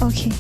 Okay.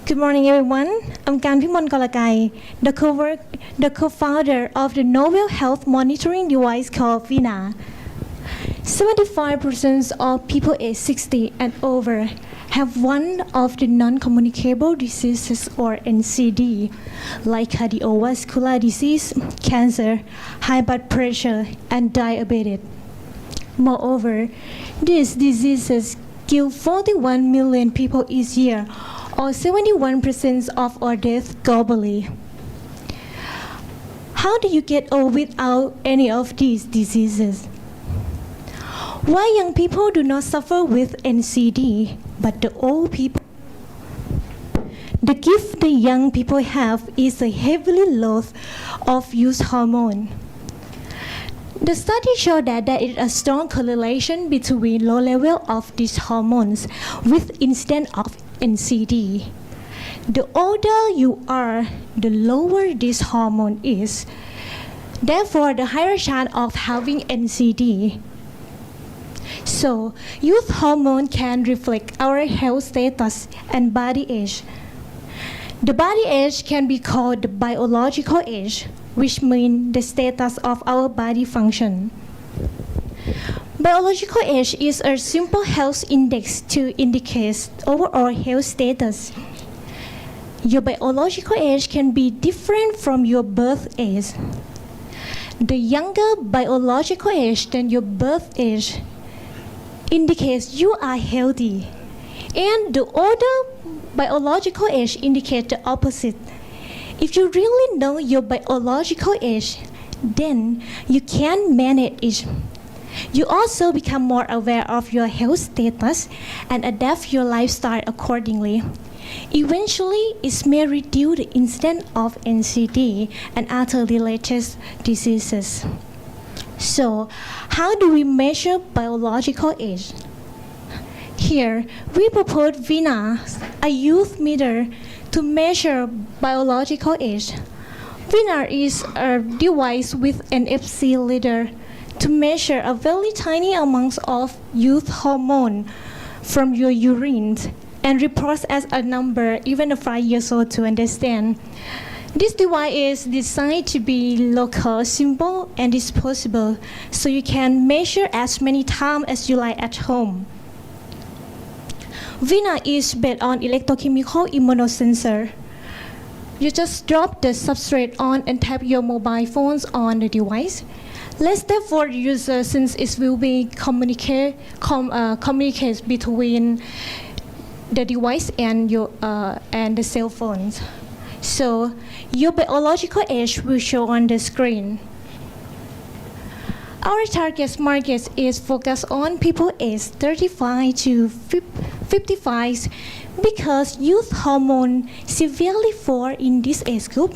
Good morning, everyone. I'm Kanpimon Kolakai, the co-founder of the novel health monitoring device called Vina. 75% of people aged 60 and over have one of the non-communicable diseases or NCD, like cardiovascular disease, cancer, high blood pressure, and diabetes. Moreover, these diseases kill 41 million people each year, or 71% of all deaths globally. How do you get old without any of these diseases? Why young people do not suffer with NCD, but the old people? The gift the young people have is a heavily load of youth hormone. The study showed that there is a strong correlation between low level of these hormones with incidence of NCD. The older you are, the lower this hormone is. Therefore, the higher chance of having NCD. So, youth hormone can reflect our health status and body age. The body age can be called the biological age, which means the status of our body function. Biological age is a simple health index to indicate overall health status. Your biological age can be different from your birth age. The younger biological age than your birth age indicates you are healthy, and the older biological age indicates the opposite. If you really know your biological age, then you can manage it. You also become more aware of your health status and adapt your lifestyle accordingly. Eventually, it may reduce the incidence of NCD and other related diseases. So, how do we measure biological age? Here, we propose Vina, a youth meter, to measure biological age. Vina is a device with an NFC reader to measure a very tiny amount of youth hormone from your urine and reports as a number even a 5 years old to understand. This device is designed to be local, simple, and disposable, so you can measure as many times as you like at home. Vina is based on electrochemical immunosensor. You just drop the substrate on and tap your mobile phones on the device. Let's therefore the user, since it will be communicate between the device and your and the cell phones. So your biological age will show on the screen. Our target market is focused on people aged 35 to 55 because youth hormone severely fall in this age group.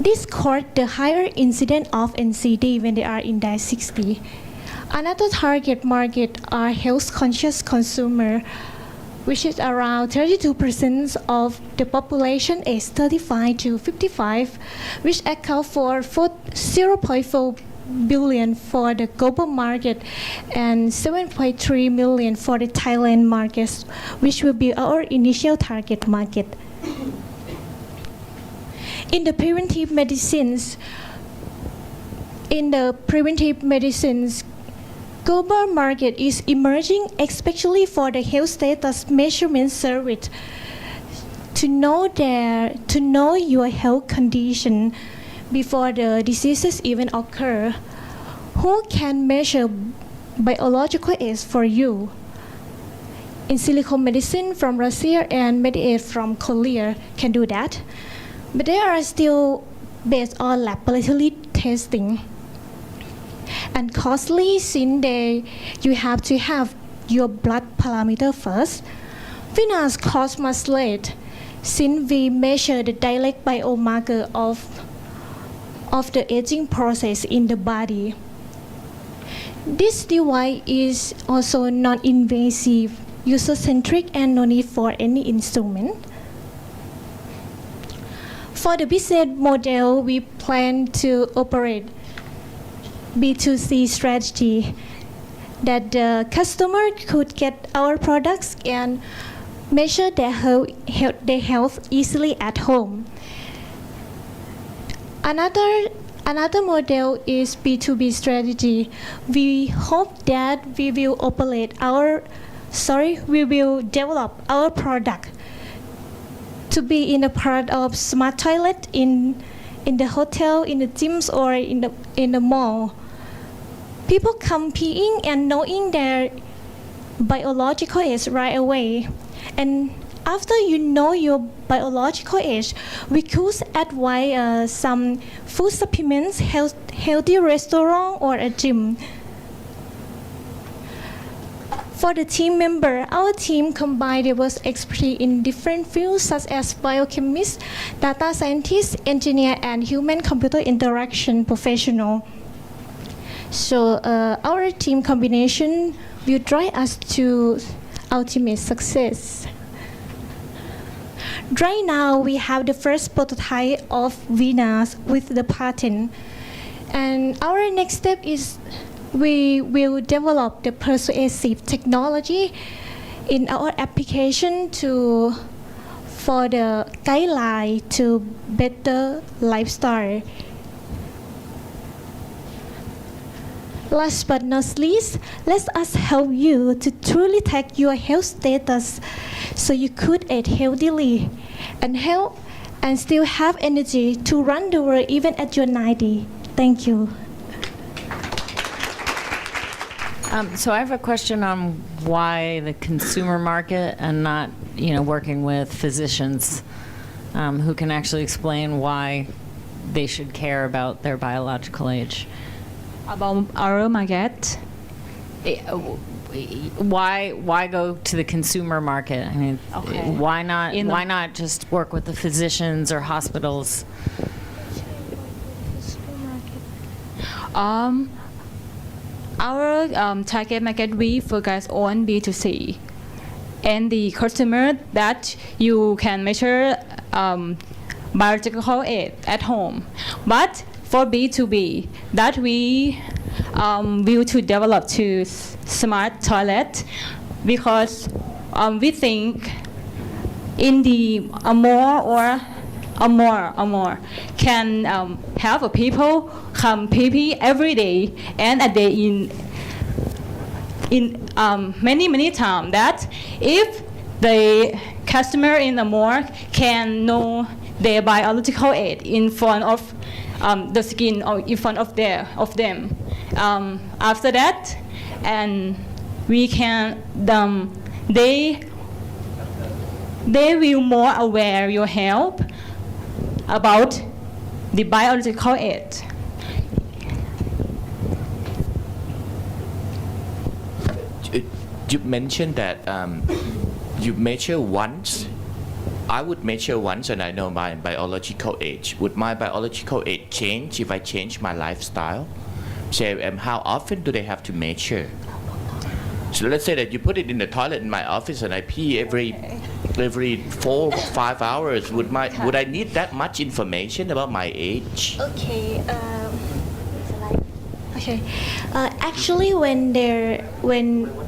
This causes the higher incidence of NCD when they are in their 60s. Another target market are health-conscious consumers, which is around 32% of the population aged 35 to 55, which account for 0.4 billion for the global market and 7.3 million for the Thailand market, which will be our initial target market. In the preventive medicines, global market is emerging, especially for the health status measurement service. To know your health condition before the diseases even occur, who can measure biological age for you? In silico medicine from Russia and MITEF from Korea can do that, but they are still based on laboratory testing and costly since you have to have your blood parameter first. Vina's cost much less since we measure the direct biomarker of the aging process in the body. This device is also non-invasive, user-centric, and no need for any instrument. For the business model, we plan to operate B2C strategy. that the customer could get our products and measure their health easily at home. Another model is B2B strategy. We hope that we will develop our product to be in a part of smart toilet in the hotel, in the gyms, or in the mall. People competing and knowing their biological age right away. And after you know your biological age, we could advise some food supplements, healthy restaurant, or a gym. For the team member, our team combined diverse expertise in different fields such as biochemists, data scientists, engineer, and human-computer interaction professional. So our team combination will drive us to ultimate success. Right now, we have the first prototype of Vina with the patent. And our next step is we will develop the persuasive technology in our application for the guideline to better lifestyle. Last but not least, let us help you to truly track your health status so you could eat healthily and still have energy to run the world even at your 90. Thank you. So I have a question on why the consumer market and not, working with physicians who can actually explain why they should care about their biological age. About our market, why go to the consumer market? I mean, Okay. why not just work with the physicians or hospitals? Our target market, we focus on B2C, and the customer that you can measure biological age at home. But for B2B, that we will to develop to smart toilet, because we think in the more can have a people come pee every day and a day in many times, that if the customer in the more can know their biological age in front of the skin or in front of them. After that, and we can they will more aware your health about the biological age. You mentioned that you measure once. I would measure once and I know my biological age. Would my biological age change if I change my lifestyle? Say, how often do they have to measure? So let's say that you put it in the toilet in my office and I pee every 4 or 5 hours. Would I need that much information about my age? Okay. Actually, when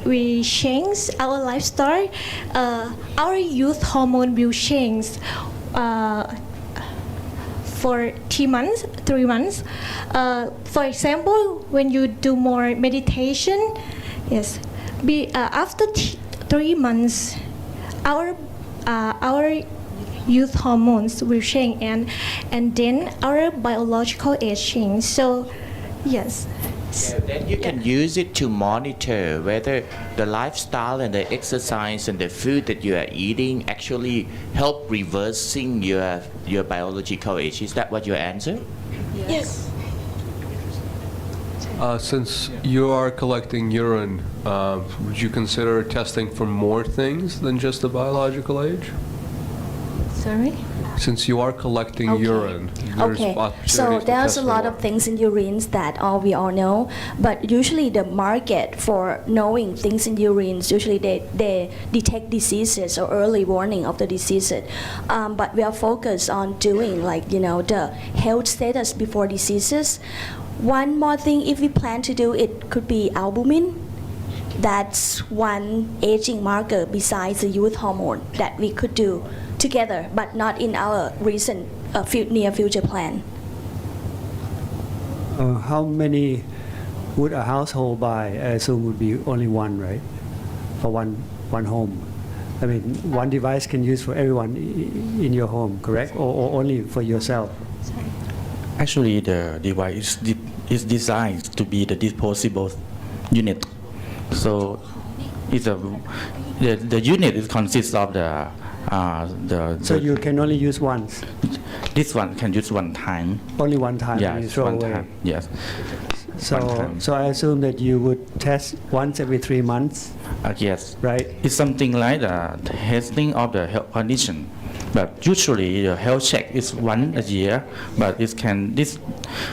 we change our lifestyle, our youth hormone will change for 3 months. For example, when you do more meditation, yes, after 3 months, our youth hormones will change, and then our biological age change. So, yes. Yeah, then you can use it to monitor whether the lifestyle and the exercise and the food that you are eating actually help reversing your biological age. Is that what your answer? Yes. Since you are collecting urine, would you consider testing for more things than just the biological age? Sorry? Since you are collecting urine, there's Okay, opportunities so to there's test a for lot more. of things in urines that we all know, but usually the market for knowing things in urines, usually they detect diseases or early warning of the diseases. But we are focused on doing the health status before diseases. One more thing, if we plan to do it, could be albumin. that's one aging marker besides the youth hormone that we could do together, but not in our recent near future plan. How many would a household buy? I assume would be only one, right? For one home. I mean, one device can use for everyone in your home, correct? Or only for yourself? Actually, the device is designed to be the disposable unit. So, the unit consists of the So you can only use once? This one can use one time. Only one time and you Yes, throw one away? time. Yes. One time. So I assume that you would test once every 3 months, Yes. right? It's something like the testing of the health condition. But usually the health check is once a year, but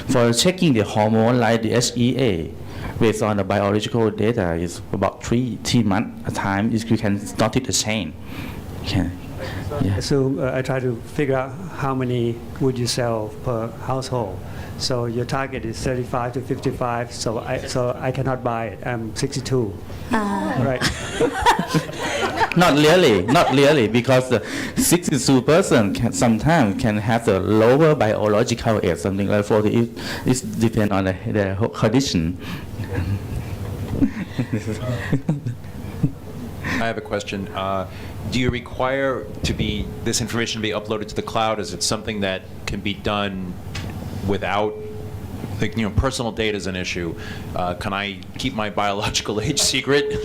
for checking the hormone like the HEA, based on the biological data, is about three months a time. You can notice the change. Yeah. So I try to figure out how many would you sell per household. So your target is 35 to 55. So I cannot buy it. I'm 62. Right. Not really, because the 62% sometimes can have the lower biological age, something like 40. It depends on the condition. I have a question. Do you require this information to be uploaded to the cloud? Is it something that can be done without, personal data is an issue? Can I keep my biological age secret?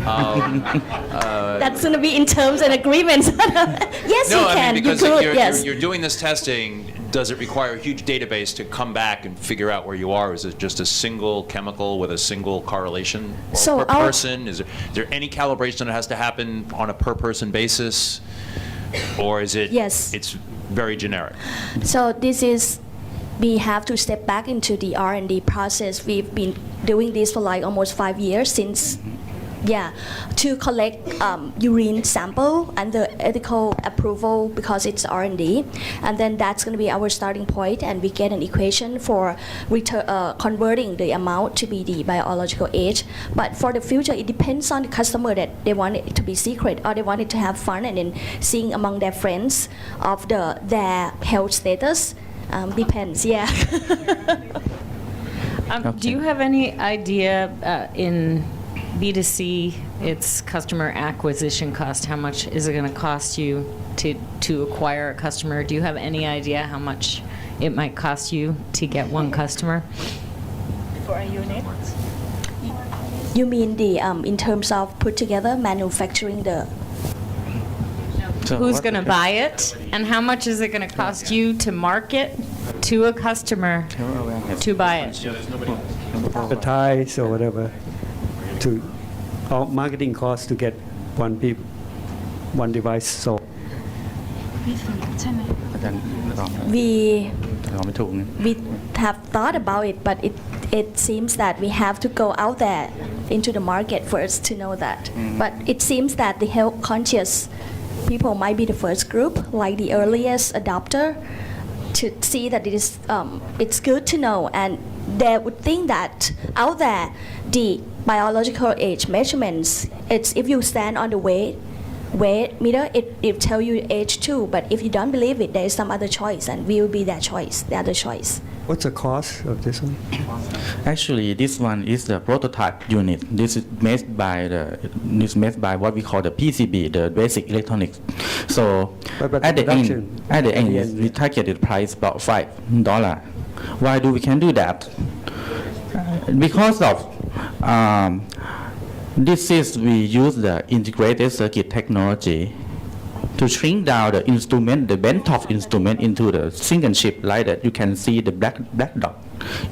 That's going to be in terms and agreements. Yes, No, you I can. mean, because you could, yes. you're doing this testing, does it require a huge database to come back and figure out where you are? Is it just a single chemical with a single correlation So per our- person? Is there any calibration that has to happen on a per person basis? Or is it? Yes. It's very generic. So this is, we have to step back into the R&D process. We've been doing this for like almost 5 years since, to collect urine sample and the ethical approval because it's R&D. And then that's going to be our starting point, and we get an equation for converting the amount to be the biological age. But for the future, it depends on the customer that they want it to be secret or they want it to have fun and then seeing among their friends of their health status. Depends, yeah. Do you have any idea in B2C, its customer acquisition cost? How much is it going to cost you to acquire a customer? Do you have any idea how much it might cost you to get one customer? For a unit? You mean the in terms of put together manufacturing the? So Who's what- going to buy it? And how much is it going to cost you to market to a customer to buy it? Advertise or whatever, or marketing costs to get one device sold. อาจารย์ตอบ We ตอบไม่ถูกนะ we have thought about it, but it seems that we have to go out there into the market first to know that. But it seems that the health conscious people might be the first group, like the earliest adopter, to see that it is it's good to know, and they would think that out there the biological age measurements, it's if you stand on the weight meter, it tell you age too. But if you don't believe it, there is some other choice, and we will be that choice, the other choice. What's the cost of this one? Actually, this one is the prototype unit. This is made by what we call the PCB, the basic electronics. So But at the production, end, we targeted price about $5. Why do we can do that? Because of we use the integrated circuit technology to shrink down the instrument, the benchtop instrument, into the single chip like that. You can see the black dot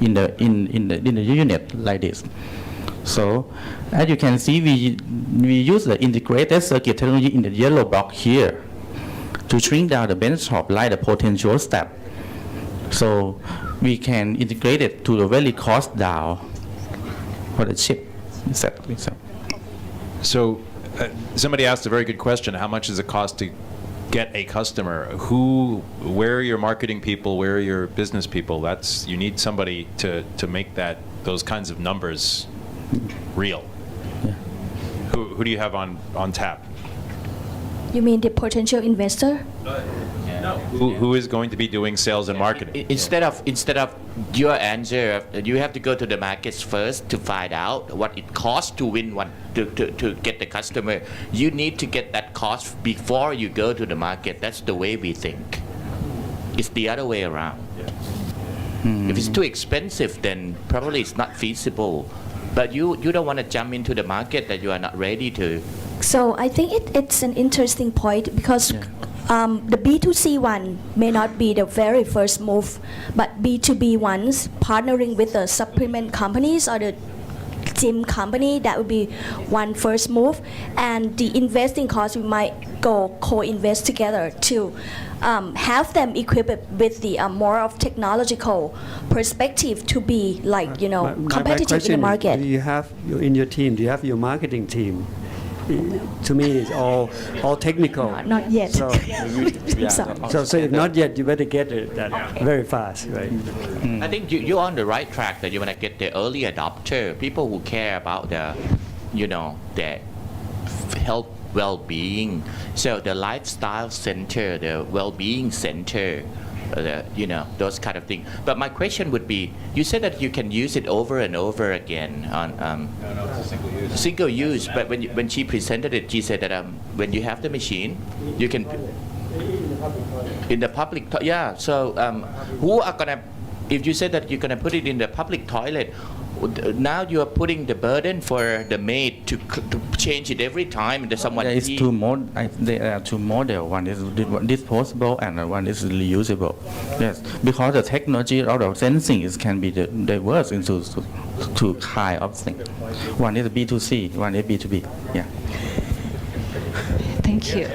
in the unit like this. So as you can see, we use the integrated circuit technology in the yellow block here to shrink down the benchtop like the potential step. So we can integrate it to the very cost down for the chip. Exactly. So somebody asked a very good question. How much does it cost to get a customer? Where are your marketing people? Where are your business people? You need somebody to make those kinds of numbers real. who do you have on tap? You mean the potential investor? Who is going to be doing sales and marketing? Instead of your answer, you have to go to the markets first to find out what it costs to win one to get the customer. You need to get that cost before you go to the market. That's the way we think. It's the other way around. If it's too expensive, then probably it's not feasible. But you don't want to jump into the market that you are not ready to. So I think it's an interesting point because the B2C one may not be the very first move, but B2B ones partnering with the supplement companies or the gym company, that would be one first move. And the investing cost, we might go co-invest together to have them equipped with the more of technological perspective to be like, you know, My competitive in the question market. is, do you have in your team, do you have your marketing team? To me, it's all technical. Not yet. So, So- so if not yet, you better get it that very fast, right? I think you're on the right track that you want to get the early adopter, people who care about the, you know, their health well-being. So the lifestyle center, the well-being center, you know, those kind of things. But my question would be, you said that you can use it over and over again on single use. But when she presented it, she said that when you have the machine, you can in the public. Yeah. So who are gonna? If you said that you're gonna put it in the public toilet, now you are putting the burden for the maid to change it every time that someone. There is there are two models. One is disposable and one is reusable. Yes, because the technology out of sensing can be diverse into two kind of things. One is B2C, one is B2B. Yeah. Thank you.